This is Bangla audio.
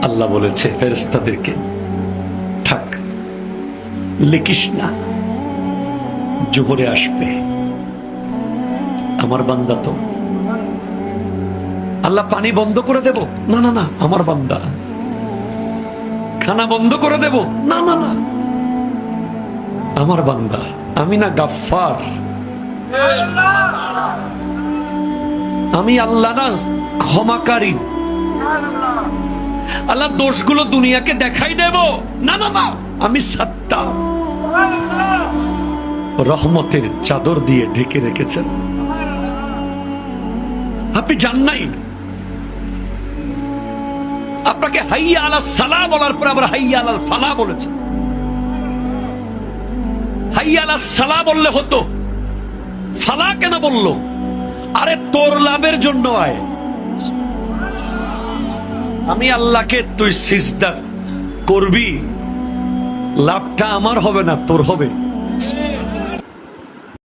আল্লাহ বলেছে ফেরেশতাদেরকে, থাক, লিখিস না, জোহরে আসবে। আমার বান্দা তো। আল্লাহ পানি বন্ধ করে দেব? না না না, আমার বান্দা। খানা বন্ধ করে দেব? না না না, আমার বান্দা। আমি না গাফফার? আমি আল্লাহ না ক্ষমাকারী? আল্লাহ দোষগুলো দুনিয়াকে দেখাই দেব? না না না, আমি সাত্তার। রহমতের চাদর দিয়ে ঢেকে রেখেছেন। আপনি জান নাই? আপনাকে হাইয়া আলাস সালাহ বলার পর আবার হাইয়া আলাল ফালাহ বলেছে। হাইয়া আলাস সালাহ বললে হতো, ফালাহ কেন বলল? আরে তোর লাভের জন্য আয়। আমি আল্লাহকে তুই সিজদা করবি, লাভটা আমার হবে না, তোর হবে।